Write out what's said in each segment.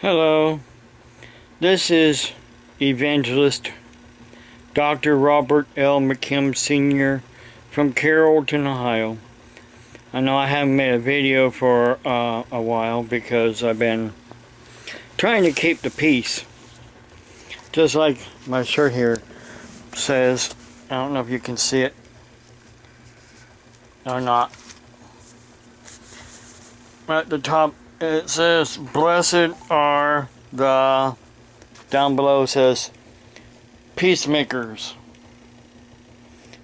Hello, this is Evangelist Dr. Robert L. McKim Sr. from Carrollton, Ohio. I know I haven't made a video for a while because I've been trying to keep the peace. Just like my shirt here says. I don't know if you can see it or not. At the top it says, "Blessed are the," down below it says, "peacemakers."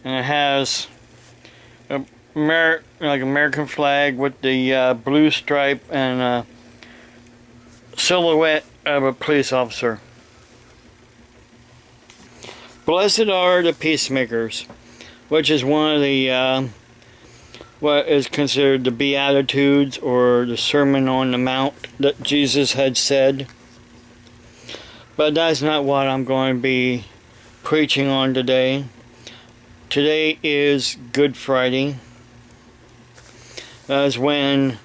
And it has a like American flag with the blue stripe and a silhouette of a police officer. Blessed are the peacemakers, which is one of the what is considered the Beatitudes or the Sermon on the Mount that Jesus had said. But that's not what I'm going to be preaching on today. Today is Good Friday. That's when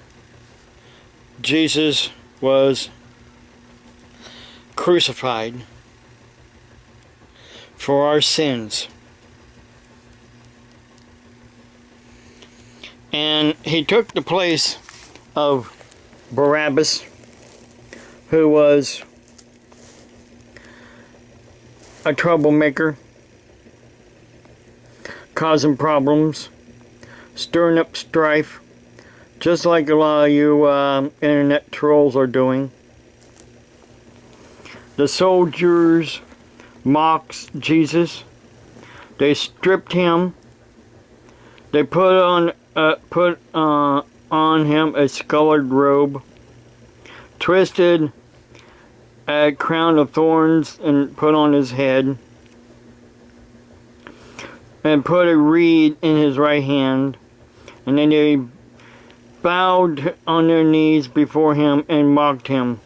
Jesus was crucified for our sins. And he took the place of Barabbas, who was a troublemaker, causing problems, stirring up strife, just like a lot of you internet trolls are doing. The soldiers mocked Jesus. They stripped him. They put on him a scarlet robe, twisted a crown of thorns and put on his head, and put a reed in his right hand, and then they bowed on their knees before him and mocked him.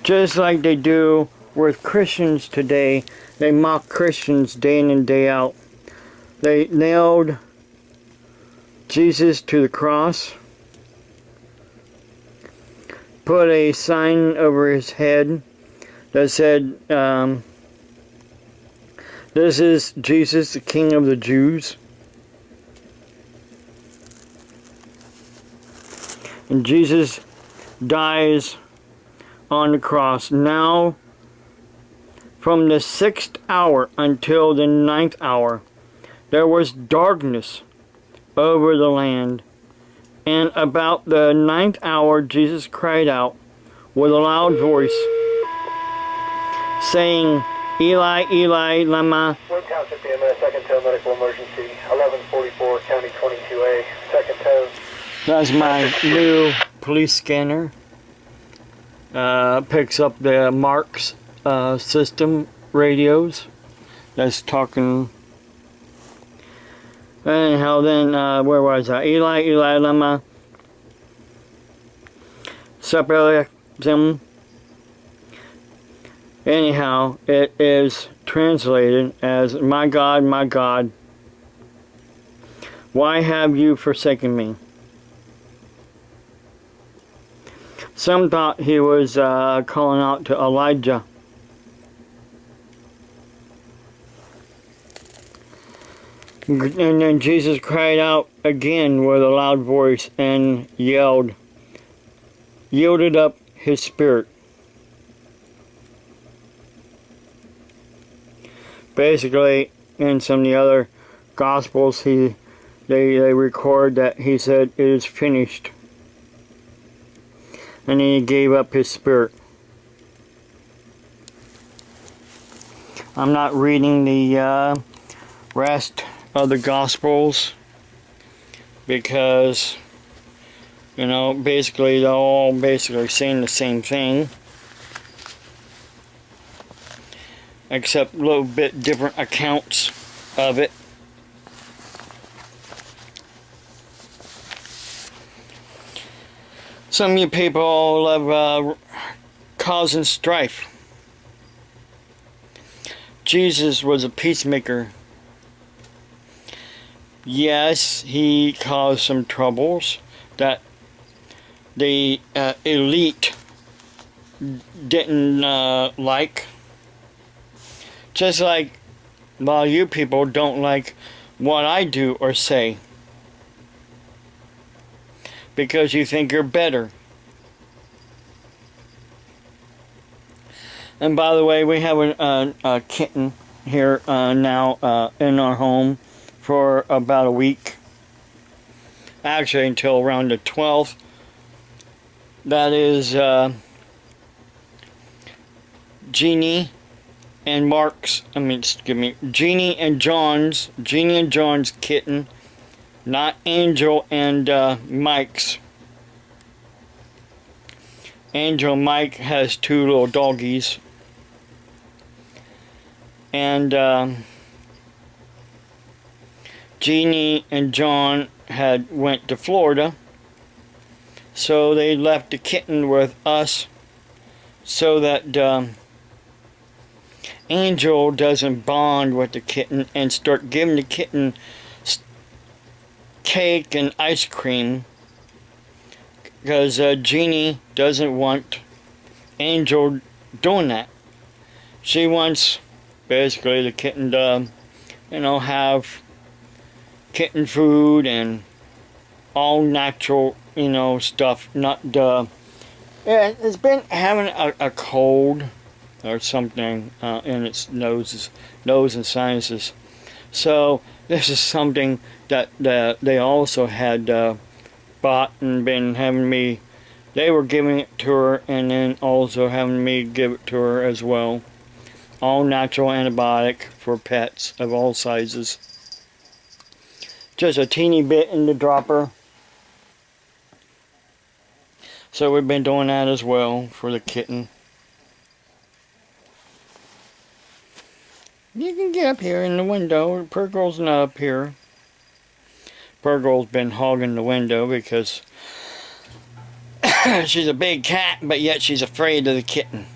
Just like they do with Christians today. They mock Christians day in and day out. They nailed Jesus to the cross, put a sign over his head that said, "This is Jesus, the King of the Jews." And Jesus dies on the cross. Now, from the 6th hour until the 9th hour, there was darkness over the land. And about the 9th hour, Jesus cried out with a loud voice, saying, "Eli, Eli, lama." Wood Township EMS, second tow medical emergency, 1144 County 22A, second tow. That's my new police scanner. Picks up the marks system radios that's talking. Anyhow, then where was I? Eli, Eli, lama, sab-a-kin. Anyhow, it is translated as, my God, why have you forsaken me?" Some thought he was calling out to Elijah. And then Jesus cried out again with a loud voice and yielded up his spirit. Basically, in some of the other Gospels, they record that he said, "It is finished." And he gave up his spirit. I'm not reading the rest of the Gospels because, you know, basically they're all saying the same thing, except a little bit different accounts of it. Some of you people love causing strife. Jesus was a peacemaker. Yes, he caused some troubles that the elite didn't like. Just like, well, you people don't like what I do or say because you think you're better. And by the way, we have a kitten here now in our home for about a week. Actually, until around the 12th. That is Jeannie and Jeannie and John's kitten, not Angel and Mike's. Angel Mike has 2 little doggies. And Jeannie and John had went to Florida, so they left the kitten with us so that Angel doesn't bond with the kitten and start giving the kitten cake and ice cream, because Jeannie doesn't want Angel doing that. She wants basically the kitten to, have kitten food and all natural, stuff. Not it's been having a cold or something in its nose and sinuses. So this is something that they also had bought and been having me. They were giving it to her and then also having me give it to her as well. All natural antibiotic for pets of all sizes. Just a teeny bit in the dropper. So we've been doing that as well for the kitten. You can get up here in the window. Purgle's not up here. Purgle's been hogging the window because she's a big cat, but yet she's afraid of the kitten.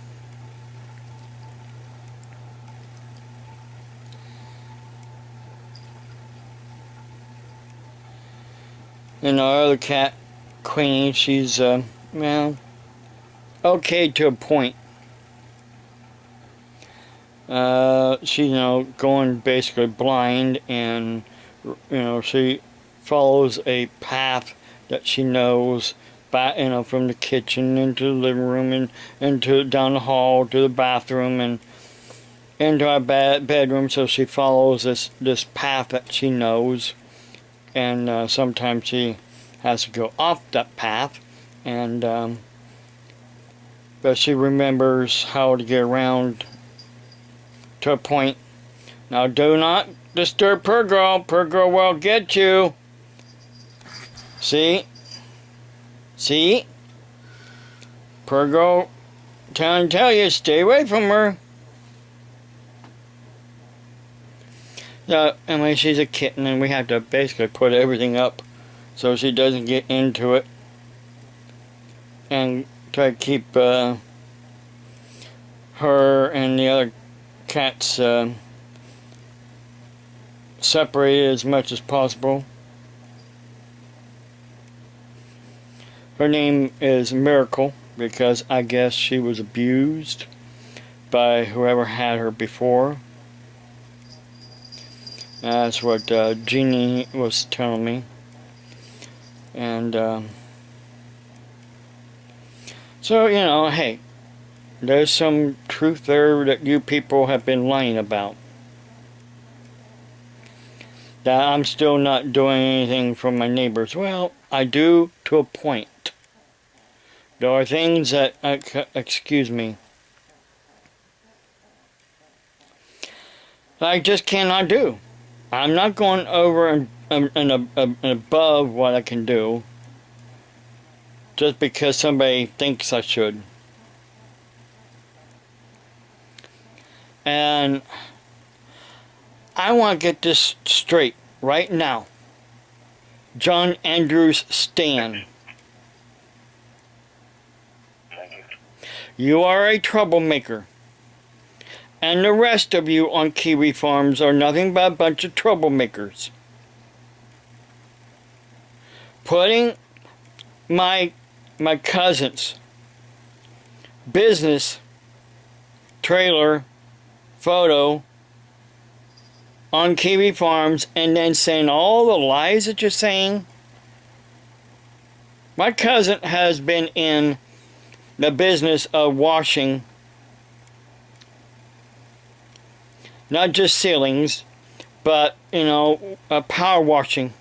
And our other cat, Queenie, she's, well, okay to a point. She's, going basically blind, and, she follows a path that she knows, from the kitchen into the living room and into down the hall to the bathroom and into our bedroom. So she follows this path that she knows. And sometimes she has to go off that path, and but she remembers how to get around to a point. Now do not disturb Purgle. Purgle will get you. See? Purgle, tell you, stay away from her. Anyway, she's a kitten, and we have to basically put everything up so she doesn't get into it, and try to keep her and the other cats separated as much as possible. Her name is Miracle because I guess she was abused by whoever had her before. That's what Jeannie was telling me. And so, hey, there's some truth there that you people have been lying about. That I'm still not doing anything for my neighbors. Well, I do to a point. There are things that, excuse me, I just cannot do. I'm not going over and above what I can do just because somebody thinks I should. And I want to get this straight right now. John Andrews Stan. You are a troublemaker. And the rest of you on Kiwi Farms are nothing but a bunch of troublemakers. putting my cousin's business trailer photo on Kiwi Farms and then saying all the lies that you're saying. My cousin has been in the business of washing, not just ceilings, but, you know, power washing.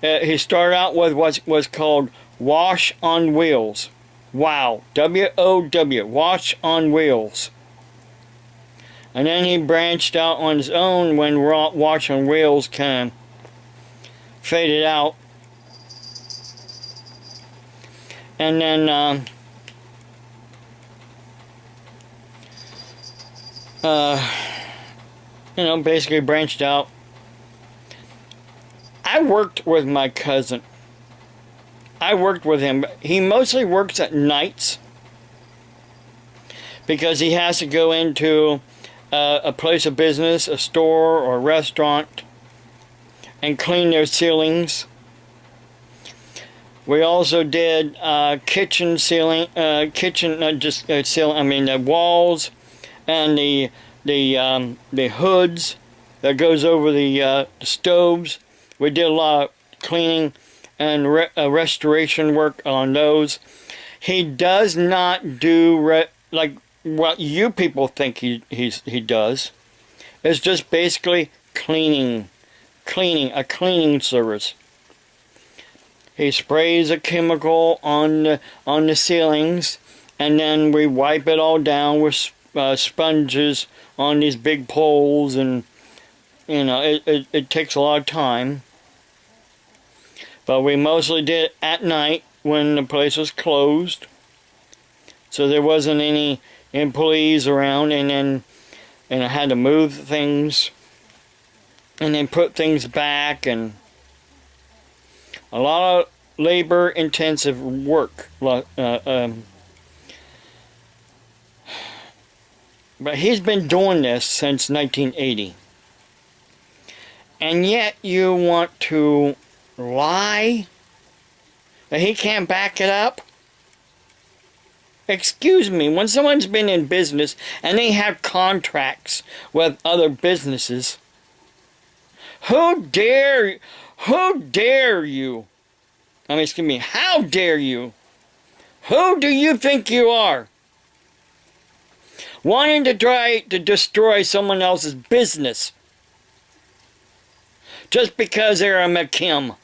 He started out with what was called Wash on Wheels. Wow. W-O-W. Wash on Wheels. And then he branched out on his own when Wash on Wheels kind of faded out. And then, you know, basically branched out. I worked with my cousin. I worked with him. He mostly works at nights because he has to go into a place of business, a store or a restaurant, and clean their ceilings. We also did kitchen ceiling, not just ceiling. I mean the walls and the hoods that goes over the stoves. We did a lot of cleaning and restoration work on those. He does not do like what you people think he does. It's just basically cleaning, a cleaning service. He sprays a chemical on the ceilings, and then we wipe it all down with sponges on these big poles, and you know it takes a lot of time. But we mostly did it at night when the place was closed, so there wasn't any employees around, and I had to move things and then put things back, and a lot of labor intensive work. But he's been doing this since 1980, and yet you want to lie that he can't back it up? Excuse me, when someone's been in business and they have contracts with other businesses, who dare you? I mean, excuse me, how dare you? Who do you think you are? Wanting to try to destroy someone else's business just because they're a McKim.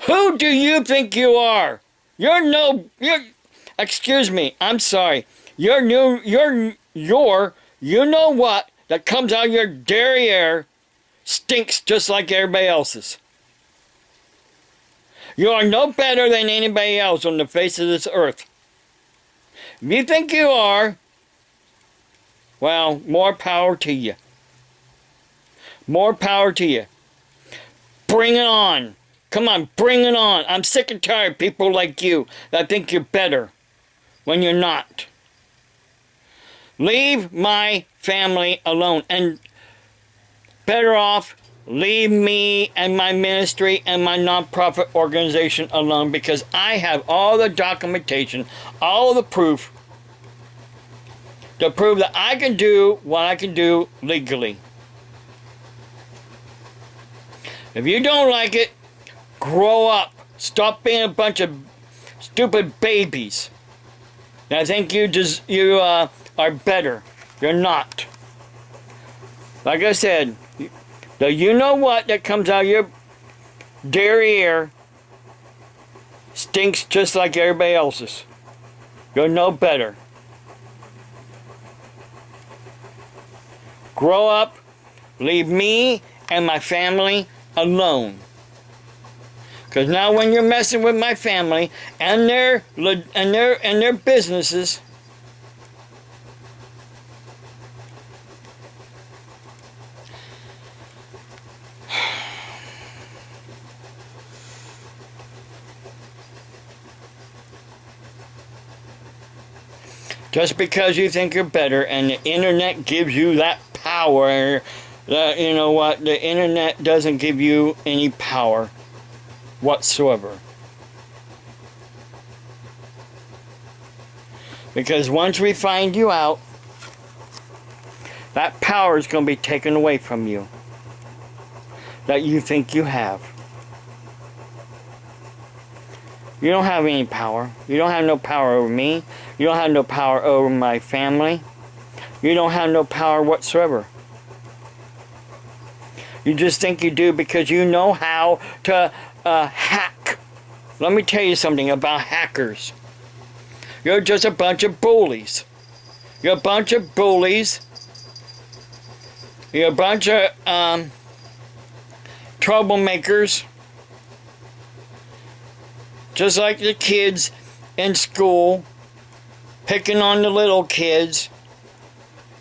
Who do you think you are? Excuse me, I'm sorry. You know what that comes out of your derriere stinks just like everybody else's. You are no better than anybody else on the face of this earth. If you think you are, well, more power to you. More power to you. Bring it on. Come on, bring it on. I'm sick and tired of people like you that think you're better when you're not. Leave my family alone. And better off, leave me and my ministry and my nonprofit organization alone, because I have all the documentation, all the proof to prove that I can do what I can do legally. If you don't like it, grow up. Stop being a bunch of stupid babies. And I think you are better. You're not. Like I said, the you know what that comes out of your derriere stinks just like everybody else's. You're no better. Grow up. Leave me and my family alone. Because now when you're messing with my family and their businesses, just because you think you're better and the internet gives you that power, you know what, the internet doesn't give you any power. whatsoever. Because once we find you out, that power is going to be taken away from you that you think you have. You don't have any power. You don't have no power over me. You don't have no power over my family. You don't have no power whatsoever. You just think you do because you know how to hack. Let me tell you something about hackers. You're just a bunch of bullies. You're a bunch of bullies. You're a bunch of troublemakers. Just like the kids in school picking on the little kids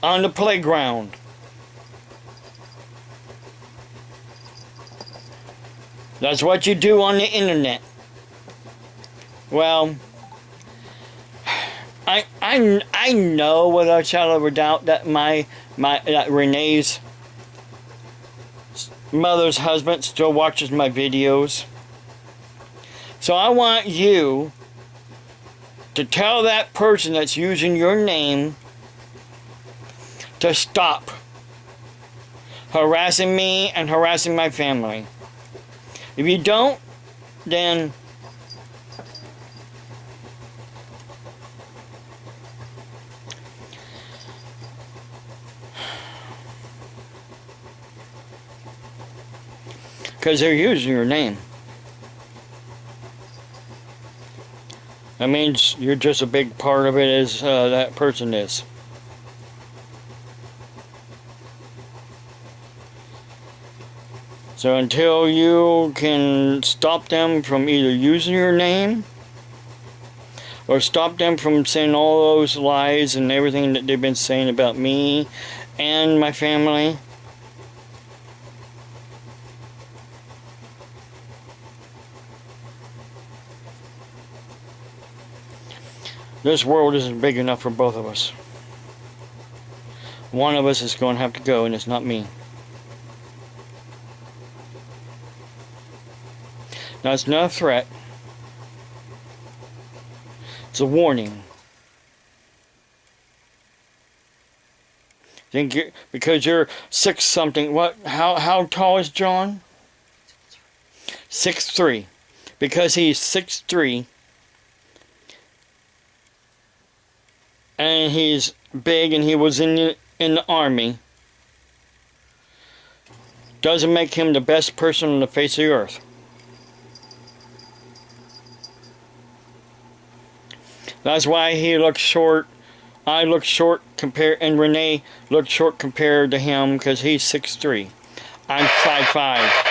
on the playground. That's what you do on the internet. Well, I know without a shadow of a doubt that that Renee's mother's husband still watches my videos. So I want you to tell that person that's using your name to stop harassing me and harassing my family. If you don't, then because they're using your name. That means you're just a big part of it as that person is. So until you can stop them from either using your name or stop them from saying all those lies and everything that they've been saying about me and my family, this world isn't big enough for both of us. One of us is going to have to go, and it's not me. Now, it's not a threat. It's a warning. Think you because you're 6 something. What? How tall is John? 6'3". Because he's 6'3". And he's big and he was in the army, doesn't make him the best person on the face of the earth. That's why he looks short. I look short compared, and Renee looks short compared to him because he's 6'3". I'm 5'5".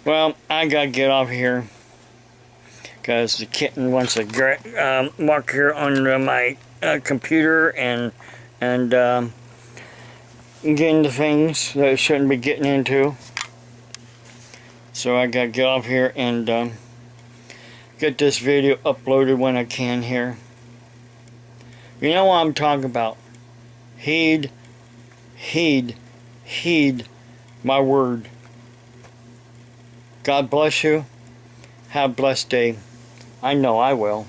Well, I gotta get off here because the kitten wants to mark here on my computer and get into things that it shouldn't be getting into. So I gotta get off here and get this video uploaded when I can here. You know what I'm talking about. Heed my word. God bless you. Have a blessed day. I know I will.